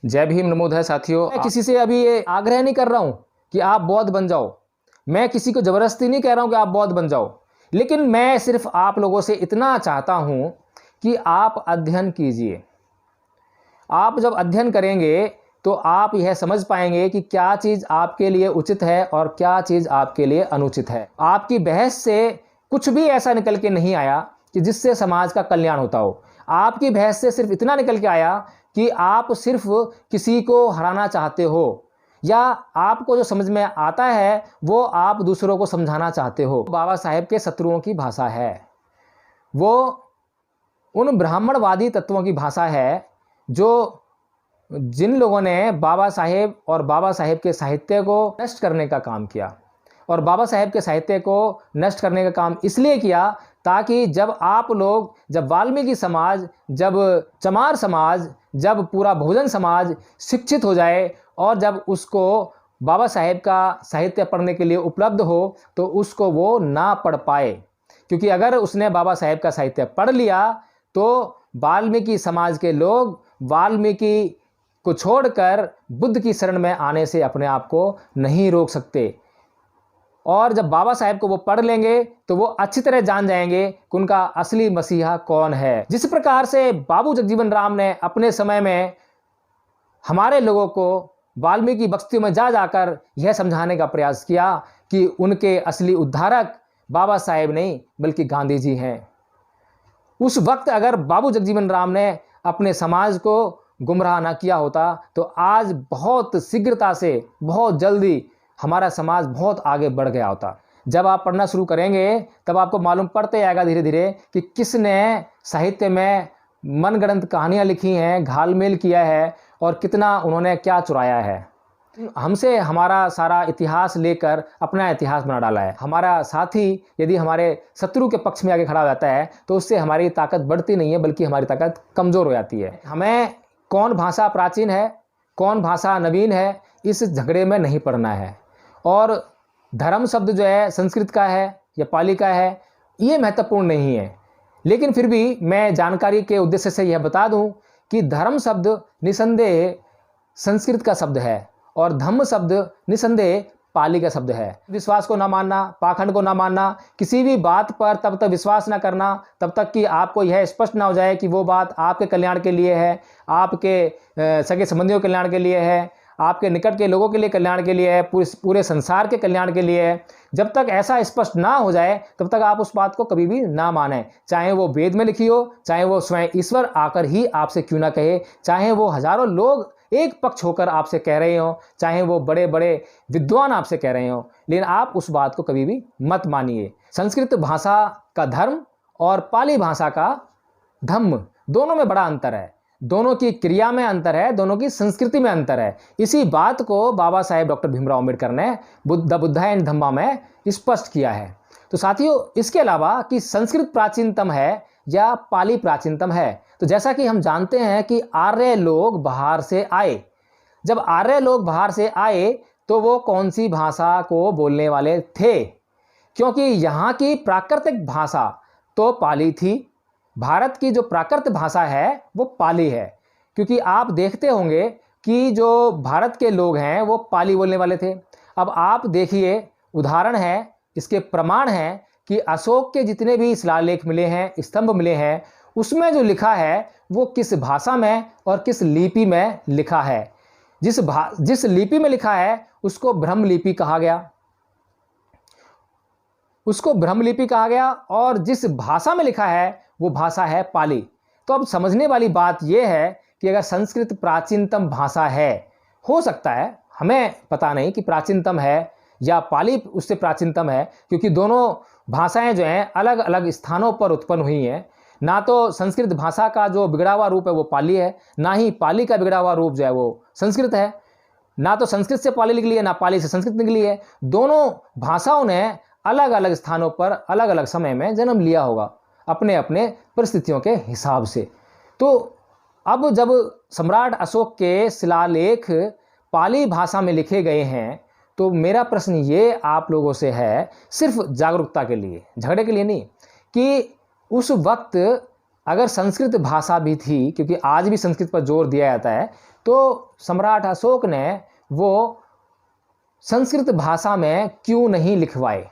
जय भीम, नमोदय साथियों। मैं किसी से अभी ये आग्रह नहीं कर रहा हूं कि आप बौद्ध बन जाओ। मैं किसी को जबरदस्ती नहीं कह रहा हूं कि आप बौद्ध बन जाओ, लेकिन मैं सिर्फ आप लोगों से इतना चाहता हूं कि आप अध्ययन कीजिए। आप जब अध्ययन करेंगे तो आप यह समझ पाएंगे कि क्या चीज़ आपके लिए उचित है और क्या चीज़ आपके लिए अनुचित है। आपकी बहस से कुछ भी ऐसा निकल के नहीं आया कि जिससे समाज का कल्याण होता हो। आपकी बहस से सिर्फ इतना निकल के आया कि आप सिर्फ किसी को हराना चाहते हो, या आपको जो समझ में आता है वो आप दूसरों को समझाना चाहते हो। बाबा साहेब के शत्रुओं की भाषा है, वो उन ब्राह्मणवादी तत्वों की भाषा है जो जिन लोगों ने बाबा साहेब और बाबा साहेब के साहित्य को नष्ट करने का काम किया। और बाबा साहेब के साहित्य को नष्ट करने का काम इसलिए किया ताकि जब आप लोग, जब वाल्मीकि समाज, जब चमार समाज, जब पूरा बहुजन समाज शिक्षित हो जाए और जब उसको बाबा साहेब का साहित्य पढ़ने के लिए उपलब्ध हो तो उसको वो ना पढ़ पाए। क्योंकि अगर उसने बाबा साहेब का साहित्य पढ़ लिया तो वाल्मीकि समाज के लोग वाल्मीकि को छोड़कर बुद्ध की शरण में आने से अपने आप को नहीं रोक सकते। और जब बाबा साहेब को वो पढ़ लेंगे तो वो अच्छी तरह जान जाएंगे कि उनका असली मसीहा कौन है। जिस प्रकार से बाबू जगजीवन राम ने अपने समय में हमारे लोगों को वाल्मीकि बस्तियों में जा जाकर यह समझाने का प्रयास किया कि उनके असली उद्धारक बाबा साहेब नहीं बल्कि गांधी जी हैं, उस वक्त अगर बाबू जगजीवन राम ने अपने समाज को गुमराह ना किया होता तो आज बहुत शीघ्रता से, बहुत जल्दी हमारा समाज बहुत आगे बढ़ गया होता। जब आप पढ़ना शुरू करेंगे तब आपको मालूम पड़ते आएगा धीरे धीरे कि किसने साहित्य में मनगढ़ंत कहानियाँ लिखी हैं, घालमेल किया है और कितना उन्होंने क्या चुराया है। हमसे हमारा सारा इतिहास लेकर अपना इतिहास बना डाला है। हमारा साथी यदि हमारे शत्रु के पक्ष में आगे खड़ा हो जाता है तो उससे हमारी ताकत बढ़ती नहीं है बल्कि हमारी ताकत कमज़ोर हो जाती है। हमें कौन भाषा प्राचीन है, कौन भाषा नवीन है, इस झगड़े में नहीं पड़ना है। और धर्म शब्द जो है संस्कृत का है या पाली का है ये महत्वपूर्ण नहीं है, लेकिन फिर भी मैं जानकारी के उद्देश्य से यह बता दूं कि धर्म शब्द निसंदेह संस्कृत का शब्द है और धम्म शब्द निसंदेह पाली का शब्द है। विश्वास को ना मानना, पाखंड को ना मानना, किसी भी बात पर तब तक विश्वास ना करना तब तक कि आपको यह स्पष्ट ना हो जाए कि वो बात आपके कल्याण के लिए है, आपके सगे संबंधियों के कल्याण के लिए है, आपके निकट के लोगों के लिए कल्याण के लिए है, पूरे संसार के कल्याण के लिए है। जब तक ऐसा स्पष्ट ना हो जाए तब तक आप उस बात को कभी भी ना माने, चाहे वो वेद में लिखी हो, चाहे वो स्वयं ईश्वर आकर ही आपसे क्यों ना कहे, चाहे वो हजारों लोग एक पक्ष होकर आपसे कह रहे हो, चाहे वो बड़े बड़े विद्वान आपसे कह रहे हो, लेकिन आप उस बात को कभी भी मत मानिए। संस्कृत भाषा का धर्म और पाली भाषा का धम्म, दोनों में बड़ा अंतर है, दोनों की क्रिया में अंतर है, दोनों की संस्कृति में अंतर है। इसी बात को बाबा साहेब डॉक्टर भीमराव अम्बेडकर ने बुद्धा एंड धम्मा में स्पष्ट किया है। तो साथियों, इसके अलावा कि संस्कृत प्राचीनतम है या पाली प्राचीनतम है, तो जैसा कि हम जानते हैं कि आर्य लोग बाहर से आए। जब आर्य लोग बाहर से आए तो वो कौन सी भाषा को बोलने वाले थे? क्योंकि यहाँ की प्राकृतिक भाषा तो पाली थी। भारत की जो प्राकृत भाषा है वो पाली है, क्योंकि आप देखते होंगे कि जो भारत के लोग हैं वो पाली बोलने वाले थे। अब आप देखिए, उदाहरण है, इसके प्रमाण हैं कि अशोक के जितने भी शिलालेख मिले हैं, स्तंभ मिले हैं, उसमें जो लिखा है वो किस भाषा में और किस लिपि में लिखा है। जिस लिपि में लिखा है उसको ब्रह्मलिपि कहा गया, और जिस भाषा में लिखा है वो भाषा है पाली। तो अब समझने वाली बात यह है कि अगर संस्कृत प्राचीनतम भाषा है, हो सकता है, हमें पता नहीं कि प्राचीनतम है या पाली उससे प्राचीनतम है, क्योंकि दोनों भाषाएं जो हैं अलग अलग स्थानों पर उत्पन्न हुई हैं। ना तो संस्कृत भाषा का जो बिगड़ा हुआ रूप है वो पाली है, ना ही पाली का बिगड़ा हुआ रूप जो है वो संस्कृत है। ना तो संस्कृत से पाली निकली है, ना पाली से संस्कृत निकली है। दोनों भाषाओं ने अलग अलग स्थानों पर अलग अलग समय में जन्म लिया होगा अपने अपने परिस्थितियों के हिसाब से। तो अब जब सम्राट अशोक के शिलालेख पाली भाषा में लिखे गए हैं तो मेरा प्रश्न ये आप लोगों से है, सिर्फ जागरूकता के लिए, झगड़े के लिए नहीं, कि उस वक्त अगर संस्कृत भाषा भी थी, क्योंकि आज भी संस्कृत पर जोर दिया जाता है, तो सम्राट अशोक ने वो संस्कृत भाषा में क्यों नहीं लिखवाए।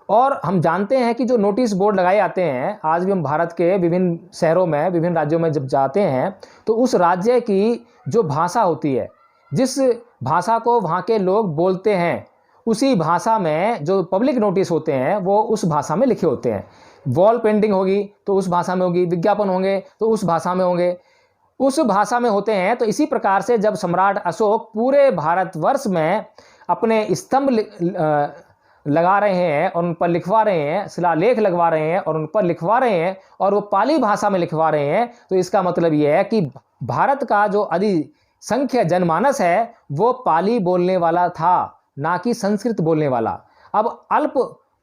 और हम जानते हैं कि जो नोटिस बोर्ड लगाए जाते हैं, आज भी हम भारत के विभिन्न शहरों में, विभिन्न राज्यों में जब जाते हैं तो उस राज्य की जो भाषा होती है, जिस भाषा को वहाँ के लोग बोलते हैं, उसी भाषा में जो पब्लिक नोटिस होते हैं वो उस भाषा में लिखे होते हैं। वॉल पेंटिंग होगी तो उस भाषा में होगी, विज्ञापन होंगे तो उस भाषा में होंगे, उस भाषा में होते हैं। तो इसी प्रकार से जब सम्राट अशोक पूरे भारतवर्ष में अपने स्तंभ लगा रहे हैं और उन पर लिखवा रहे हैं, शिलालेख लगवा रहे हैं और उन पर लिखवा रहे हैं और वो पाली भाषा में लिखवा रहे हैं, तो इसका मतलब ये है कि भारत का जो अधिसंख्य जनमानस है वो पाली बोलने वाला था, ना कि संस्कृत बोलने वाला। अब अल्प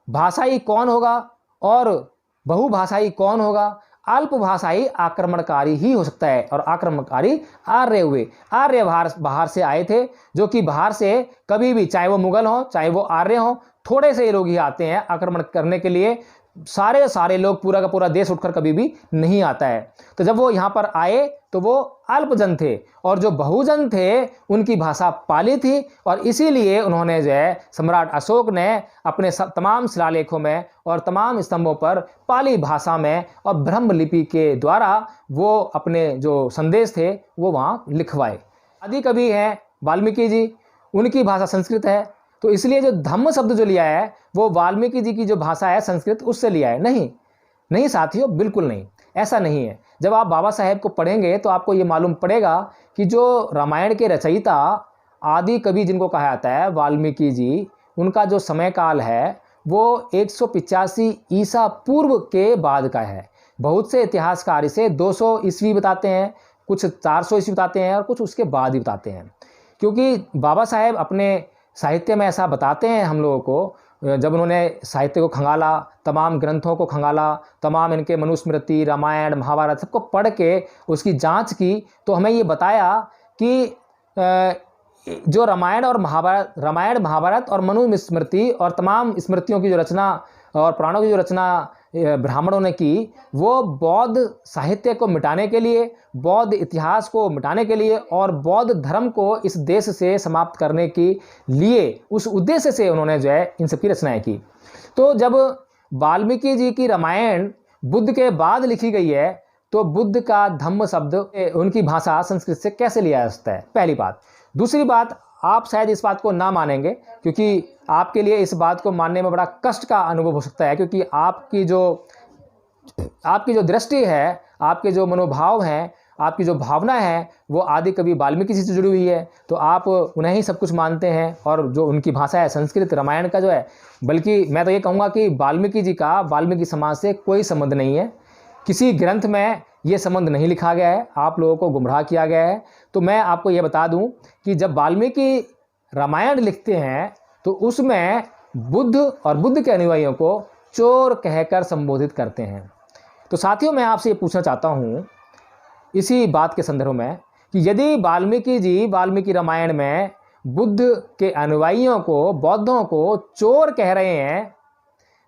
भाषाई कौन होगा और बहुभाषाई कौन होगा? अल्प भाषाई आक्रमणकारी ही हो सकता है, और आक्रमणकारी आर्य हुए। आर्य बाहर से आए थे, जो कि बाहर से कभी भी, चाहे वो मुगल हो चाहे वो आर्य हो, थोड़े से लोग ही आते हैं आक्रमण करने के लिए। सारे लोग, पूरा का पूरा देश उठकर कभी भी नहीं आता है। तो जब वो यहाँ पर आए तो वो अल्पजन थे, और जो बहुजन थे उनकी भाषा पाली थी, और इसीलिए उन्होंने जो है सम्राट अशोक ने अपने तमाम शिलालेखों में और तमाम स्तंभों पर पाली भाषा में और ब्रह्म लिपि के द्वारा वो अपने जो संदेश थे वो वहाँ लिखवाए। आदि कवि हैं वाल्मीकि जी, उनकी भाषा संस्कृत है, तो इसलिए जो धम्म शब्द जो लिया है वो वाल्मीकि जी की जो भाषा है संस्कृत, उससे लिया है। नहीं साथियों, बिल्कुल नहीं, ऐसा नहीं है। जब आप बाबा साहेब को पढ़ेंगे तो आपको ये मालूम पड़ेगा कि जो रामायण के रचयिता आदि कवि जिनको कहा जाता है वाल्मीकि जी, उनका जो समय काल है वो 185 ईसा पूर्व के बाद का है। बहुत से इतिहासकार इसे 200 ईस्वी बताते हैं, कुछ 400 ईस्वी बताते हैं और कुछ उसके बाद ही बताते हैं, क्योंकि बाबा साहेब अपने साहित्य में ऐसा बताते हैं हम लोगों को। जब उन्होंने साहित्य को खंगाला, तमाम ग्रंथों को खंगाला, तमाम इनके मनुस्मृति, रामायण, महाभारत सबको पढ़ के उसकी जांच की, तो हमें ये बताया कि जो रामायण महाभारत और मनुस्मृति और तमाम स्मृतियों की जो रचना और पुराणों की जो रचना ब्राह्मणों ने की, वो बौद्ध साहित्य को मिटाने के लिए, बौद्ध इतिहास को मिटाने के लिए और बौद्ध धर्म को इस देश से समाप्त करने के लिए, उस उद्देश्य से उन्होंने जो है इन सबकी रचनाएं की। तो जब वाल्मीकि जी की रामायण बुद्ध के बाद लिखी गई है, तो बुद्ध का धम्म शब्द उनकी भाषा संस्कृत से कैसे लिया जा सकता है? पहली बात। दूसरी बात, आप शायद इस बात को ना मानेंगे, क्योंकि आपके लिए इस बात को मानने में बड़ा कष्ट का अनुभव हो सकता है, क्योंकि आपकी जो दृष्टि है, आपके जो मनोभाव हैं, आपकी जो भावना है, वो आदि कवि वाल्मीकि जी से जुड़ी हुई है। तो आप उन्हें ही सब कुछ मानते हैं, और जो उनकी भाषा है संस्कृत, रामायण का जो है, बल्कि मैं तो ये कहूँगा कि वाल्मीकि जी का वाल्मीकि समाज से कोई संबंध नहीं है। किसी ग्रंथ में ये संबंध नहीं लिखा गया है, आप लोगों को गुमराह किया गया है। तो मैं आपको ये बता दूं कि जब वाल्मीकि रामायण लिखते हैं तो उसमें बुद्ध और बुद्ध के अनुयायियों को चोर कहकर संबोधित करते हैं। तो साथियों, मैं आपसे ये पूछना चाहता हूँ इसी बात के संदर्भ में कि यदि वाल्मीकि जी वाल्मीकि रामायण में बुद्ध के अनुयायियों को, बौद्धों को चोर कह रहे हैं,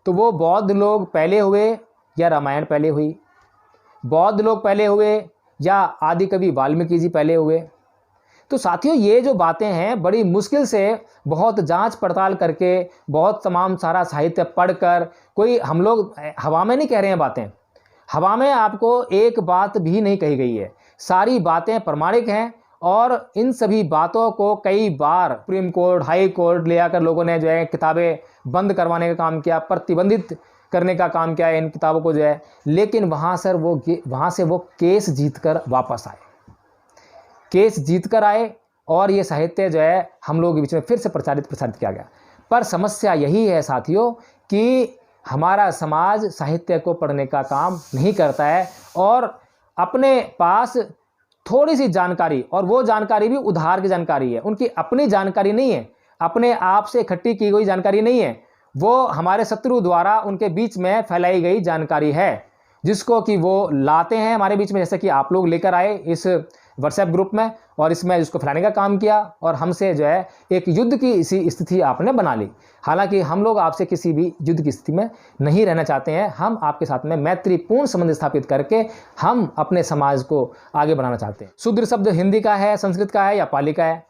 तो वो बौद्ध लोग पहले हुए या रामायण पहले हुई? बौद्ध लोग पहले हुए या आदि कवि वाल्मीकि जी पहले हुए? तो साथियों, ये जो बातें हैं बड़ी मुश्किल से, बहुत जांच पड़ताल करके, बहुत तमाम सारा साहित्य पढ़कर, कोई हम लोग हवा में नहीं कह रहे हैं बातें। हवा में आपको एक बात भी नहीं कही गई है, सारी बातें प्रमाणिक हैं, और इन सभी बातों को कई बार सुप्रीम कोर्ट, हाई कोर्ट ले आकर लोगों ने जो है किताबें बंद करवाने का काम किया, प्रतिबंधित करने का काम किया है इन किताबों को जो है, लेकिन वहाँ से वो केस जीतकर वापस आए, केस जीतकर आए, और ये साहित्य जो है हम लोगों के बीच में फिर से प्रचारित किया गया। पर समस्या यही है साथियों कि हमारा समाज साहित्य को पढ़ने का काम नहीं करता है, और अपने पास थोड़ी सी जानकारी, और वो जानकारी भी उधार की जानकारी है, उनकी अपनी जानकारी नहीं है, अपने आप से इकट्ठी की गई जानकारी नहीं है, वो हमारे शत्रु द्वारा उनके बीच में फैलाई गई जानकारी है, जिसको कि वो लाते हैं हमारे बीच में, जैसे कि आप लोग लेकर आए इस व्हाट्सएप ग्रुप में, और इसमें इसको फैलाने का काम किया, और हमसे जो है एक युद्ध की इसी स्थिति आपने बना ली। हालांकि हम लोग आपसे किसी भी युद्ध की स्थिति में नहीं रहना चाहते हैं। हम आपके साथ में मैत्रीपूर्ण संबंध स्थापित करके हम अपने समाज को आगे बढ़ाना चाहते हैं। शूद्र शब्द हिंदी का है, संस्कृत का है या पाली का है।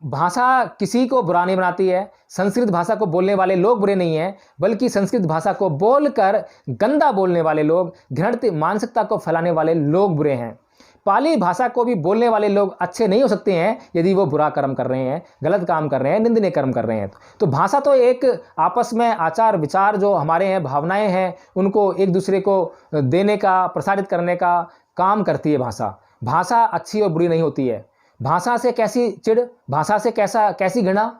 भाषा किसी को बुरा नहीं बनाती है। संस्कृत भाषा को बोलने वाले लोग बुरे नहीं हैं, बल्कि संस्कृत भाषा को बोलकर गंदा बोलने वाले लोग, घृणित मानसिकता को फैलाने वाले लोग बुरे हैं। पाली भाषा को भी बोलने वाले लोग अच्छे नहीं हो सकते हैं यदि वो बुरा कर्म कर रहे हैं, गलत काम कर रहे हैं, निंदनीय कर्म कर रहे हैं। तो भाषा तो एक आपस में आचार विचार जो हमारे हैं, भावनाएं हैं, उनको एक दूसरे को देने का, प्रसारित करने का काम करती है भाषा। भाषा अच्छी और बुरी नहीं होती है। भाषा से कैसी चिढ़, भाषा से कैसी घृणा।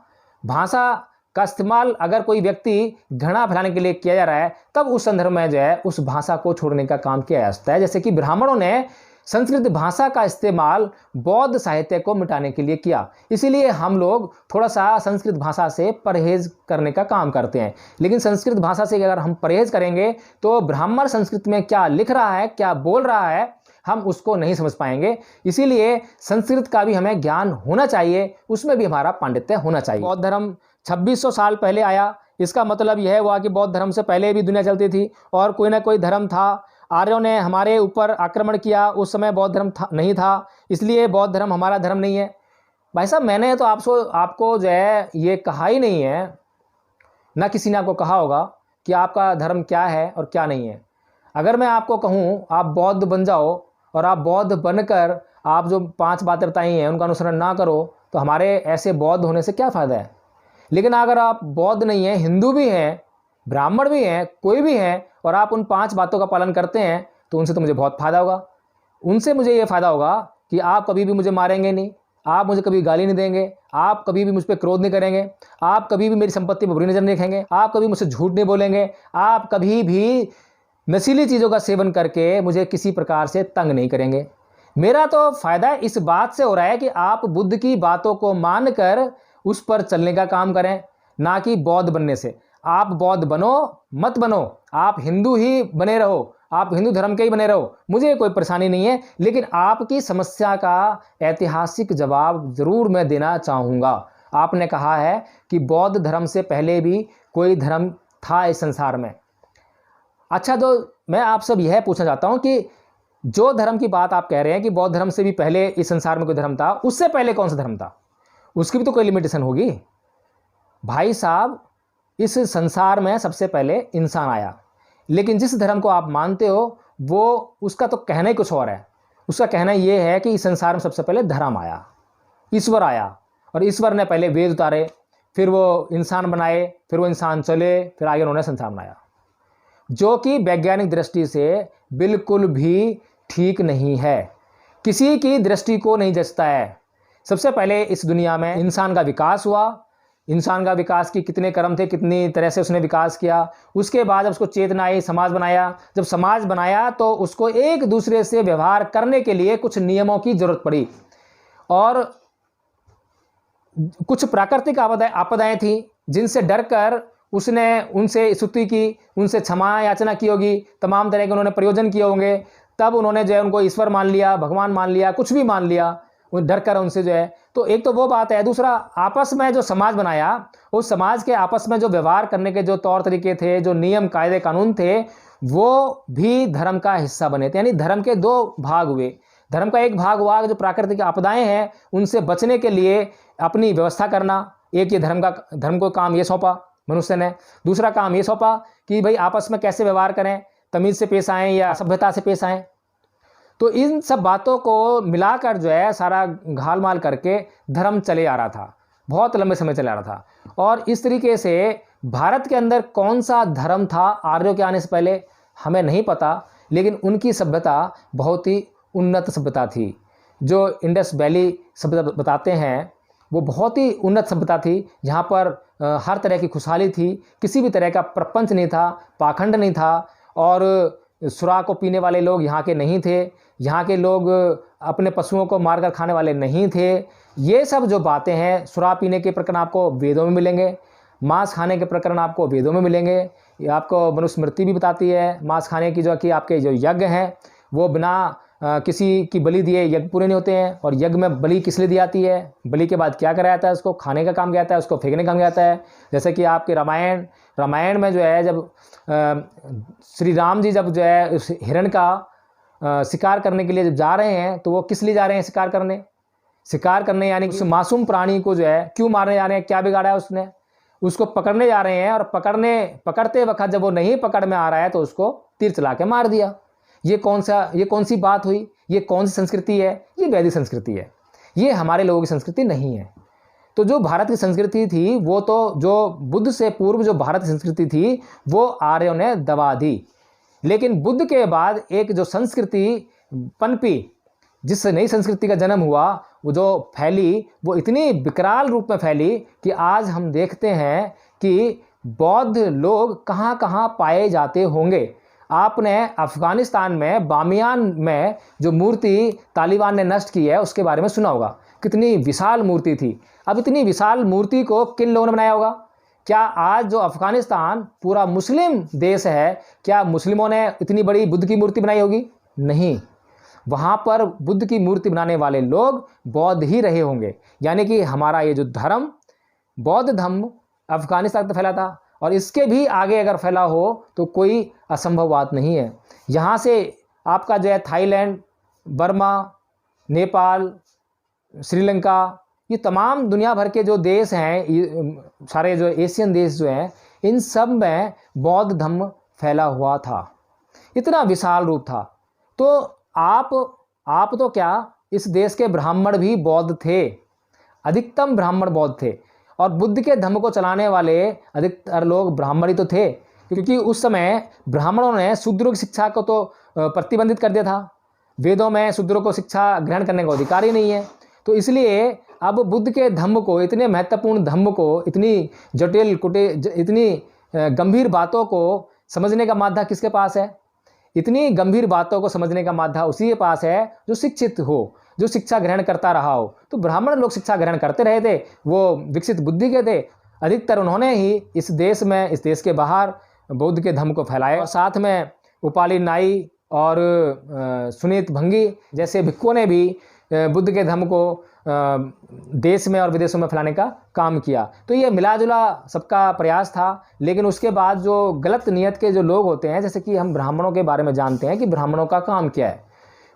भाषा का इस्तेमाल अगर कोई व्यक्ति घृणा फैलाने के लिए किया जा रहा है, तब उस संदर्भ में जो है उस भाषा को छोड़ने का काम किया जा सकता है। जैसे कि ब्राह्मणों ने संस्कृत भाषा का इस्तेमाल बौद्ध साहित्य को मिटाने के लिए किया, इसीलिए हम लोग थोड़ा सा संस्कृत भाषा से परहेज करने का काम करते हैं। लेकिन संस्कृत भाषा से अगर हम परहेज करेंगे तो ब्राह्मण संस्कृत में क्या लिख रहा है, क्या बोल रहा है, हम उसको नहीं समझ पाएंगे। इसीलिए संस्कृत का भी हमें ज्ञान होना चाहिए, उसमें भी हमारा पांडित्य होना चाहिए। बौद्ध धर्म 2600 साल पहले आया, इसका मतलब यह हुआ कि बौद्ध धर्म से पहले भी दुनिया चलती थी और कोई ना कोई धर्म था। आर्यों ने हमारे ऊपर आक्रमण किया, उस समय बौद्ध धर्म नहीं था, इसलिए बौद्ध धर्म हमारा धर्म नहीं है। भाई साहब, मैंने तो आपको जो है ये कहा ही नहीं है, ना किसी ने आपको कहा होगा कि आपका धर्म क्या है और क्या नहीं है। अगर मैं आपको कहूँ आप बौद्ध बन जाओ और आप बौद्ध बनकर आप जो 5 बातें बताई हैं उनका अनुसरण ना करो, तो हमारे ऐसे बौद्ध होने से क्या फ़ायदा है। लेकिन अगर आप बौद्ध नहीं हैं, हिंदू भी हैं, ब्राह्मण भी हैं, कोई भी हैं, और आप उन 5 बातों का पालन करते हैं, तो उनसे तो मुझे बहुत फ़ायदा होगा। उनसे मुझे ये फ़ायदा होगा कि आप कभी भी मुझे मारेंगे नहीं, आप मुझे कभी गाली नहीं देंगे, आप कभी भी मुझ पर क्रोध नहीं करेंगे, आप कभी भी मेरी संपत्ति पर बुरी नज़र नहीं रखेंगे, आप कभी मुझसे झूठ नहीं बोलेंगे, आप कभी भी नशीली चीज़ों का सेवन करके मुझे किसी प्रकार से तंग नहीं करेंगे। मेरा तो फ़ायदा इस बात से हो रहा है कि आप बुद्ध की बातों को मानकर उस पर चलने का काम करें, ना कि बौद्ध बनने से। आप बौद्ध बनो मत बनो, आप हिंदू ही बने रहो, आप हिंदू धर्म के ही बने रहो, मुझे कोई परेशानी नहीं है। लेकिन आपकी समस्या का ऐतिहासिक जवाब ज़रूर मैं देना चाहूँगा। आपने कहा है कि बौद्ध धर्म से पहले भी कोई धर्म था इस संसार में। अच्छा, तो मैं आप सब यह पूछना चाहता हूँ कि जो धर्म की बात आप कह रहे हैं कि बौद्ध धर्म से भी पहले इस संसार में कोई धर्म था, उससे पहले कौन सा धर्म था? उसकी भी तो कोई लिमिटेशन होगी। भाई साहब, इस संसार में सबसे पहले इंसान आया, लेकिन जिस धर्म को आप मानते हो वो उसका तो कहना ही कुछ और है। उसका कहना ये है कि इस संसार में सबसे पहले धर्म आया, ईश्वर आया, और ईश्वर ने पहले वेद उतारे, फिर वो इंसान बनाए, फिर वो इंसान चले, फिर आगे उन्होंने संसार बनाया, जो कि वैज्ञानिक दृष्टि से बिल्कुल भी ठीक नहीं है, किसी की दृष्टि को नहीं जचता है। सबसे पहले इस दुनिया में इंसान का विकास हुआ, इंसान का विकास की कितने कर्म थे, कितनी तरह से उसने विकास किया। उसके बाद जब उसको चेतना आई, समाज बनाया। जब समाज बनाया तो उसको एक दूसरे से व्यवहार करने के लिए कुछ नियमों की जरूरत पड़ी, और कुछ प्राकृतिक आपदाएं थी जिनसे डरकर उसने उनसे स्तुति की, उनसे क्षमा याचना की होगी, तमाम तरह के उन्होंने प्रयोजन किए होंगे। तब उन्होंने जो है उनको ईश्वर मान लिया, भगवान मान लिया, कुछ भी मान लिया, डर कर उनसे जो है। तो एक तो वो बात है। दूसरा, आपस में जो समाज बनाया, उस समाज के आपस में जो व्यवहार करने के जो तौर तरीके थे, जो नियम कायदे कानून थे, वो भी धर्म का हिस्सा बने थे। यानी धर्म के 2 भाग हुए। धर्म का एक भाग हुआ जो प्राकृतिक आपदाएं हैं उनसे बचने के लिए अपनी व्यवस्था करना। एक ये धर्म को काम ये सौंपा मनुष्य ने। दूसरा काम ये सौंपा कि भाई आपस में कैसे व्यवहार करें, तमीज़ से पेश आएँ या सभ्यता से पेश आएँ। तो इन सब बातों को मिलाकर जो है सारा घालमाल करके धर्म चले आ रहा था, बहुत लंबे समय चले आ रहा था। और इस तरीके से भारत के अंदर कौन सा धर्म था आर्यों के आने से पहले हमें नहीं पता, लेकिन उनकी सभ्यता बहुत ही उन्नत सभ्यता थी। जो इंडस वैली सभ्यता बताते हैं वो बहुत ही उन्नत सभ्यता थी, जहाँ पर हर तरह की खुशहाली थी, किसी भी तरह का प्रपंच नहीं था, पाखंड नहीं था, और सुराग को पीने वाले लोग यहाँ के नहीं थे। यहाँ के लोग अपने पशुओं को मारकर खाने वाले नहीं थे। ये सब जो बातें हैं, शराब पीने के प्रकरण आपको वेदों में मिलेंगे, मांस खाने के प्रकरण आपको वेदों में मिलेंगे। ये आपको मनुस्मृति भी बताती है मांस खाने की, जो कि आपके जो यज्ञ हैं वो बिना किसी की बलि दिए यज्ञ पूरे नहीं होते हैं। और यज्ञ में बलि किस लिए दी जाती है, बलि के बाद क्या कराया जाता है, उसको खाने का काम किया जाता है, उसको फेंकने का काम किया जाता है। जैसे कि आपके रामायण में जो है, जब श्री राम जी जब जो है उस हिरण का शिकार करने के लिए जब जा रहे हैं, तो वो किस लिए जा रहे हैं शिकार करने यानी कि उस मासूम प्राणी को जो है क्यों मारने जा रहे हैं, क्या बिगाड़ा है उसने, उसको पकड़ने जा रहे हैं। और पकड़ते वक्त जब वो नहीं पकड़ में आ रहा है तो उसको तीर चला के मार दिया। ये कौन सी बात हुई, ये कौन सी संस्कृति है, ये वैदिक संस्कृति है, ये हमारे लोगों की संस्कृति नहीं है। तो जो भारत की संस्कृति थी वो तो जो बुद्ध से पूर्व जो भारत की संस्कृति थी वो आर्यों ने दबा दी। लेकिन बुद्ध के बाद एक जो संस्कृति पनपी, जिस नई संस्कृति का जन्म हुआ, वो जो फैली वो इतनी विकराल रूप में फैली कि आज हम देखते हैं कि बौद्ध लोग कहाँ कहाँ पाए जाते होंगे। आपने अफगानिस्तान में बामियान में जो मूर्ति तालिबान ने नष्ट की है उसके बारे में सुना होगा, कितनी विशाल मूर्ति थी। अब इतनी विशाल मूर्ति को किन लोगों ने बनाया होगा? क्या आज जो अफगानिस्तान पूरा मुस्लिम देश है, क्या मुस्लिमों ने इतनी बड़ी बुद्ध की मूर्ति बनाई होगी? नहीं, वहाँ पर बुद्ध की मूर्ति बनाने वाले लोग बौद्ध ही रहे होंगे। यानी कि हमारा ये जो धर्म, बौद्ध धर्म अफगानिस्तान तक फैला था, और इसके भी आगे अगर फैला हो तो कोई असंभव बात नहीं है। यहाँ से आपका जो है थाईलैंड, बर्मा, नेपाल, श्रीलंका, ये तमाम दुनिया भर के जो देश हैं, ये सारे जो एशियन देश जो हैं, इन सब में बौद्ध धर्म फैला हुआ था, इतना विशाल रूप था। तो आप तो क्या, इस देश के ब्राह्मण भी बौद्ध थे, अधिकतम ब्राह्मण बौद्ध थे, और बुद्ध के धर्म को चलाने वाले अधिकतर लोग ब्राह्मण ही तो थे, क्योंकि उस समय ब्राह्मणों ने शूद्रों की शिक्षा को तो प्रतिबंधित कर दिया था। वेदों में शूद्रों को शिक्षा ग्रहण करने का अधिकार ही नहीं है। तो इसलिए अब बुद्ध के धर्म को, इतने महत्वपूर्ण धर्म को, इतनी जटिल इतनी गंभीर बातों को समझने का माध्य किसके पास है? इतनी गंभीर बातों को समझने का माध्य उसी के पास है जो शिक्षित हो, जो शिक्षा ग्रहण करता रहा हो। तो ब्राह्मण लोग शिक्षा ग्रहण करते रहे थे, वो विकसित बुद्धि के थे, अधिकतर उन्होंने ही इस देश में, इस देश के बाहर बौद्ध के धर्म को फैलाया। और साथ में उपाली नाई और सुनीत भंगी जैसे भिक्षुओं ने भी बुद्ध के धर्म को देश में और विदेशों में फैलाने का काम किया। तो ये मिलाजुला सबका प्रयास था। लेकिन उसके बाद जो गलत नियत के जो लोग होते हैं, जैसे कि हम ब्राह्मणों के बारे में जानते हैं कि ब्राह्मणों का काम क्या है,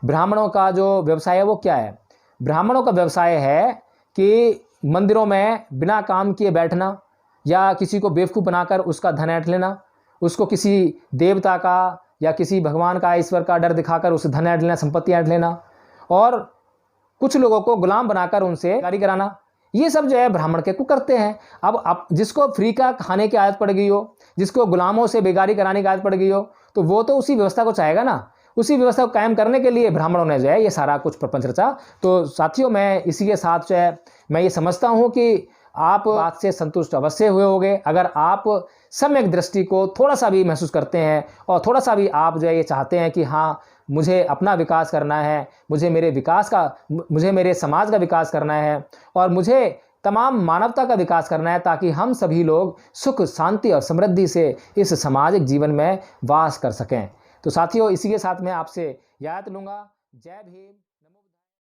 ब्राह्मणों का जो व्यवसाय है वो क्या है? ब्राह्मणों का व्यवसाय है कि मंदिरों में बिना काम किए बैठना, या किसी को बेवकूफ़ बनाकर उसका धन ऐंठ लेना, उसको किसी देवता का या किसी भगवान का, ईश्वर का डर दिखाकर उसे धन ऐंठ लेना, संपत्ति ऐंठ लेना, और कुछ लोगों को गुलाम बनाकर उनसे गाड़ी कराना। ये सब जो है ब्राह्मण के कुकर्ते हैं। अब जिसको फ्री का खाने की आदत पड़ गई हो, जिसको गुलामों से बेगारी कराने की आदत पड़ गई हो, तो वो तो उसी व्यवस्था को चाहेगा ना। उसी व्यवस्था को कायम करने के लिए ब्राह्मणों ने जो है ये सारा कुछ प्रपंच रचा। तो साथियों, मैं इसी के साथ जो है मैं ये समझता हूँ कि आप बात से संतुष्ट अवश्य हुए होंगे। अगर आप सम्यक दृष्टि को थोड़ा सा भी महसूस करते हैं और थोड़ा सा भी आप जो है ये चाहते हैं कि हाँ, मुझे अपना विकास करना है, मुझे मेरे समाज का विकास करना है, और मुझे तमाम मानवता का विकास करना है, ताकि हम सभी लोग सुख, शांति और समृद्धि से इस सामाजिक जीवन में वास कर सकें। तो साथियों, इसी के साथ मैं आपसे याद लूँगा। जय भीम।